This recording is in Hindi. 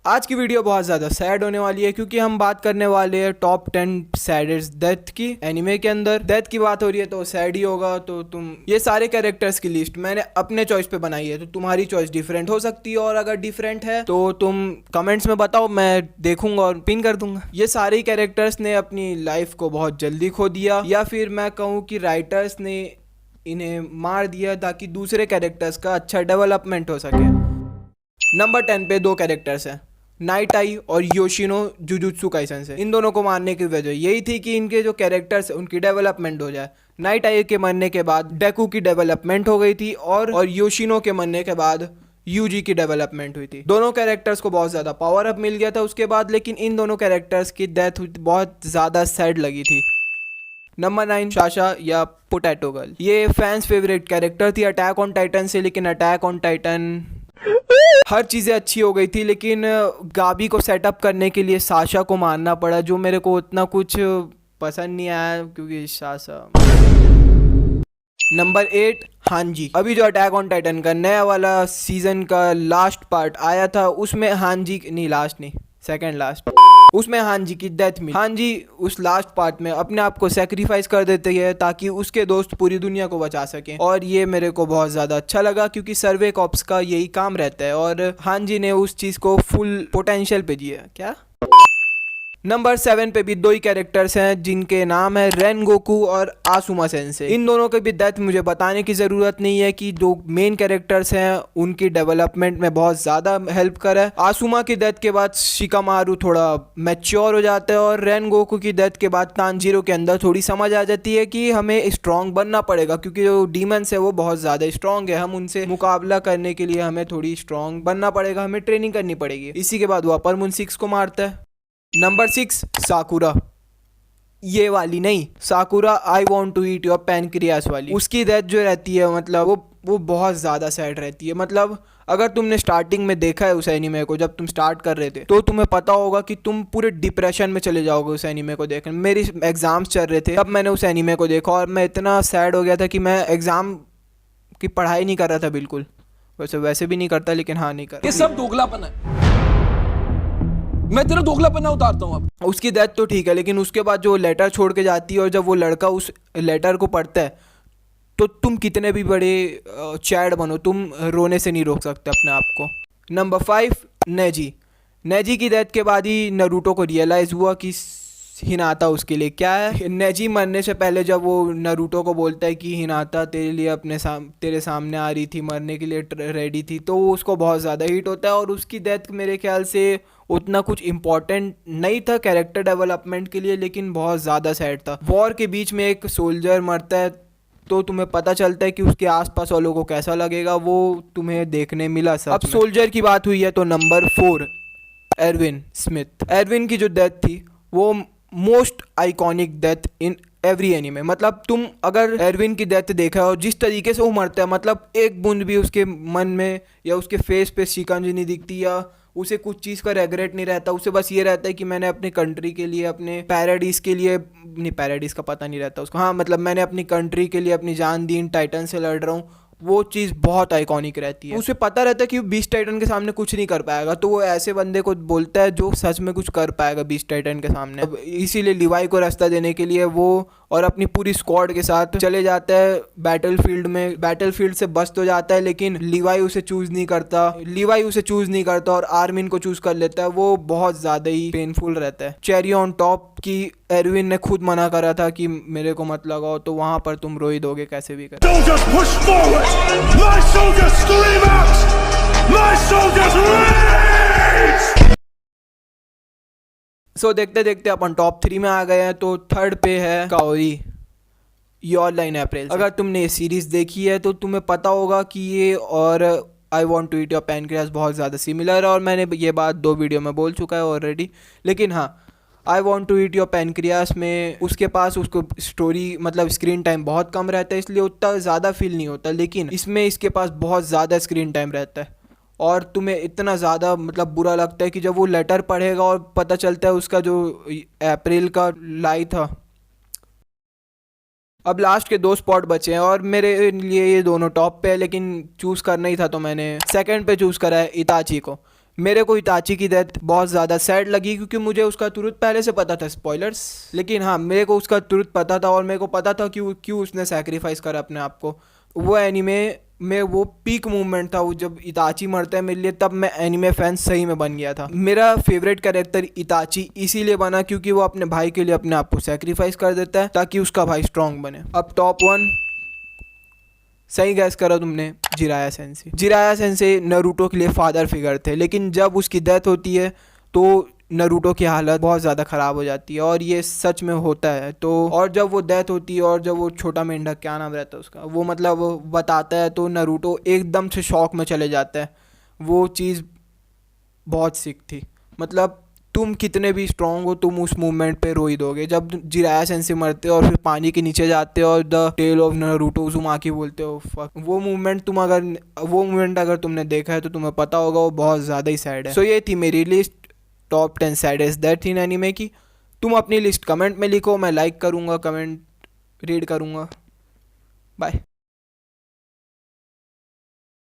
आज की वीडियो बहुत ज़्यादा सैड होने वाली है क्योंकि हम बात करने वाले हैं टॉप 10 सैडेस्ट डेथ की। एनिमे के अंदर डेथ की बात हो रही है तो सैड ही होगा। तो तुम ये सारे कैरेक्टर्स की लिस्ट मैंने अपने चॉइस पे बनाई है, तो तुम्हारी चॉइस डिफरेंट हो सकती है, और अगर डिफरेंट है तो तुम कमेंट्स में बताओ, मैं देखूंगा और पिन कर दूंगा। ये सारे ही कैरेक्टर्स ने अपनी लाइफ को बहुत जल्दी खो दिया, या फिर मैं कहूँ कि राइटर्स ने इन्हें मार दिया ताकि दूसरे कैरेक्टर्स का अच्छा डेवलपमेंट हो सके। नंबर 10 पे दो कैरेक्टर्स हैं, नाइट आई और योशिनो जुजुत्सु काइसन से। इन दोनों को मारने की वजह यही थी कि इनके जो कैरेक्टर्स हैं उनकी डेवलपमेंट हो जाए। नाइट आई के मरने के बाद डेकू की डेवलपमेंट हो गई थी, और योशिनो के मरने के बाद यूजी की डेवलपमेंट हुई थी। दोनों कैरेक्टर्स को बहुत ज़्यादा पावर अप मिल गया था उसके बाद, लेकिन इन दोनों कैरेक्टर्स की डेथ बहुत ज़्यादा सैड लगी थी। नंबर 9 साशा या पोटैटो गर्ल। ये फैंस फेवरेट कैरेक्टर थी अटैक ऑन टाइटन से, लेकिन अटैक ऑन टाइटन हर चीज़ें अच्छी हो गई थी, लेकिन गाबी को सेटअप करने के लिए साशा को मारना पड़ा, जो मेरे को उतना कुछ पसंद नहीं आया क्योंकि साशा। नंबर 8 हांजी। अभी जो अटैक ऑन टाइटन का नया वाला सीजन का लास्ट पार्ट आया था उसमें हांजी नहीं, लास्ट नहीं, सेकंड लास्ट, उसमें हांजी की डेथ मिली। हांजी उस लास्ट पार्ट में अपने आप को सेक्रीफाइस कर देते हैं ताकि उसके दोस्त पूरी दुनिया को बचा सकें, और ये मेरे को बहुत ज़्यादा अच्छा लगा क्योंकि सर्वे कॉप्स का यही काम रहता है, और हांजी ने उस चीज़ को फुल पोटेंशियल पे जिया। क्या नंबर 7 पे भी दो ही कैरेक्टर्स हैं जिनके नाम है रेन गोकू और आसुमा सेंसे। इन दोनों के भी डेथ मुझे बताने की ज़रूरत नहीं है कि जो मेन कैरेक्टर्स हैं उनकी डेवलपमेंट में बहुत ज़्यादा हेल्प करा है। आसुमा की डेथ के बाद शिकामारू थोड़ा मैच्योर हो जाता है, और रेन गोकू की डेथ के बाद तानजीरो के अंदर थोड़ी समझ आ जाती है कि हमें स्ट्रॉन्ग बनना पड़ेगा क्योंकि जो डीमंस है वो बहुत ज़्यादा स्ट्रॉन्ग है, हम उनसे मुकाबला करने के लिए हमें थोड़ी स्ट्रॉन्ग बनना पड़ेगा, हमें ट्रेनिंग करनी पड़ेगी। इसी के बाद वो अपर मून 6 को मारता है। Number 6 Sakura. ये वाली नहीं, Sakura I want to eat your pancreas वाली। उसकी डेथ जो रहती है मतलब वो बहुत ज़्यादा सैड रहती है। मतलब अगर तुमने स्टार्टिंग में देखा है उस एनिमे को, जब तुम स्टार्ट कर रहे थे, तो तुम्हें पता होगा कि तुम पूरे डिप्रेशन में चले जाओगे उस एनिमे को देखने। मेरी एग्जाम्स चल रहे थे तब मैंने उस एनिमे को देखा, और मैं इतना सैड हो गया था कि मैं एग्ज़ाम की पढ़ाई नहीं कर रहा था बिल्कुल। वैसे भी नहीं करता, लेकिन हाँ नहीं कर। ये सब दोगलापन है, मैं तेरा दोगलापन उतारता हूँ अब। उसकी डेथ तो ठीक है, लेकिन उसके बाद जो लेटर छोड़ के जाती है और जब वो लड़का उस लेटर को पढ़ता है, तो तुम कितने भी बड़े चैड बनो, तुम रोने से नहीं रोक सकते अपने आप को। नंबर 5 नेजी। नेजी की डेथ के बाद ही नरूटो को रियलाइज़ हुआ कि हिनाता उसके लिए क्या है। नेजी मरने से पहले जब वो नरूटो को बोलता है कि हिनाता तेरे लिए तेरे सामने आ रही थी, मरने के लिए रेडी थी, तो वो उसको बहुत ज़्यादा हिट होता है, और उसकी डेथ मेरे ख्याल से उतना कुछ इम्पोर्टेंट नहीं था कैरेक्टर डेवलपमेंट के लिए, लेकिन बहुत ज़्यादा सैड था। वॉर के बीच में एक सोल्जर मरता है तो तुम्हें पता चलता है कि उसके आसपास वालों को कैसा लगेगा, वो तुम्हें देखने मिला सब। अब सोल्जर की बात हुई है तो नंबर 4 एरविन स्मिथ। एरविन की जो डेथ थी वो most iconic death in every anime. मतलब तुम अगर एरविन की डेथ देखा हो, जिस तरीके से वो मरता है, मतलब एक बूंद भी उसके मन में या उसके फेस पे शिकंजी नहीं दिखती, या उसे कुछ चीज़ का रेग्रेट नहीं रहता। उसे बस ये रहता है कि मैंने अपनी कंट्री के लिए, अपने पैराडाइज के लिए, नहीं पैराडाइज का पता नहीं रहता उसको, हाँ मतलब मैंने अपनी कंट्री के लिए अपनी जान दी, इन टाइटन से लड़ रहा हूँ। वो चीज़ बहुत आइकॉनिक रहती है। उसे पता रहता है कि वो बीस्ट टाइटन के सामने कुछ नहीं कर पाएगा, तो वो ऐसे बंदे को बोलता है जो सच में कुछ कर पाएगा बीस्ट टाइटन के सामने। अब इसीलिए लिवाई को रास्ता देने के लिए वो और अपनी पूरी स्क्वाड के साथ चले जाता है बैटलफील्ड में। बैटलफील्ड से बच तो जाता है, लेकिन लिवाई उसे चूज़ नहीं करता, और आर्मिन को चूज़ कर लेता है। वो बहुत ज़्यादा ही पेनफुल रहता है। चेरी ऑन टॉप की एरविन ने खुद मना करा था कि मेरे को मत लगाओ, तो वहाँ पर तुम रो ही दोगे कैसे भी कर। Soldiers push forward! My soldiers scream out! My soldiers rage! सो देखते देखते अपन टॉप 3 में आ गए हैं, तो थर्ड पे है काओरी योर लाइन अप्रैल। अगर तुमने ये सीरीज़ देखी है तो तुम्हें पता होगा कि ये और I want to eat your pancreas बहुत ज़्यादा सिमिलर है, और मैंने ये बात 2 वीडियो में बोल चुका है ऑलरेडी। लेकिन हाँ, I want to eat your pancreas में उसके पास उसको स्टोरी मतलब स्क्रीन टाइम बहुत कम रहता है, इसलिए उतना ज़्यादा फील नहीं होता। लेकिन इसमें इसके पास बहुत ज़्यादा स्क्रीन टाइम रहता है, और तुम्हें इतना ज़्यादा मतलब बुरा लगता है कि जब वो लेटर पढ़ेगा और पता चलता है उसका जो अप्रैल का लाई था। अब लास्ट के 2 स्पॉट बचे हैं, और मेरे लिए ये दोनों टॉप पे है, लेकिन चूज़ करना ही था तो मैंने सेकंड पे चूज़ करा है इताची को। मेरे को इताची की डेथ बहुत ज़्यादा सैड लगी क्योंकि मुझे उसका तुरंत पहले से पता था, स्पॉयलर्स, लेकिन हाँ मेरे को उसका तुरंत पता था और मेरे को पता था कि क्यों उसने सैक्रिफाइस करा अपने आप को। वो एनीमे में वो पीक मूवमेंट था, वो जब इताची मरता है मेरे लिए, तब मैं एनीमे फैन सही में बन गया था। मेरा फेवरेट कैरेक्टर इताची इसीलिए बना क्योंकि वो अपने भाई के लिए अपने आप को सैक्रिफाइस कर देता है ताकि उसका भाई स्ट्रांग बने। अब टॉप 1, सही गैस करा तुमने, Jiraiya Sensei. Jiraiya Sensei Naruto के लिए फादर फिगर थे, लेकिन जब उसकी डेथ होती है तो नारुतो की हालत बहुत ज़्यादा ख़राब हो जाती है और ये सच में होता है। तो और जब वो डेथ होती है और जब वो छोटा मेंढक, क्या नाम रहता है उसका, वो मतलब बताता है तो नारुतो एकदम से शॉक में चले जाता है। वो चीज़ बहुत सिक थी। मतलब तुम कितने भी स्ट्रांग हो, तुम उस मूवमेंट पे रो ही दोगे। जब जिराया सेंसेई मरते हो और फिर पानी के नीचे जाते हो और the tell of Naruto Uzumaki बोलते हो, फक, वो मूवमेंट अगर तुमने देखा है तो तुम्हें पता होगा वो बहुत ज़्यादा ही सैड है। सो ये थी मेरी list top 10 saddest death in anime की। तुम अपनी लिस्ट कमेंट में लिखो, मैं लाइक करूँगा, कमेंट रीड करूँगा। बाय।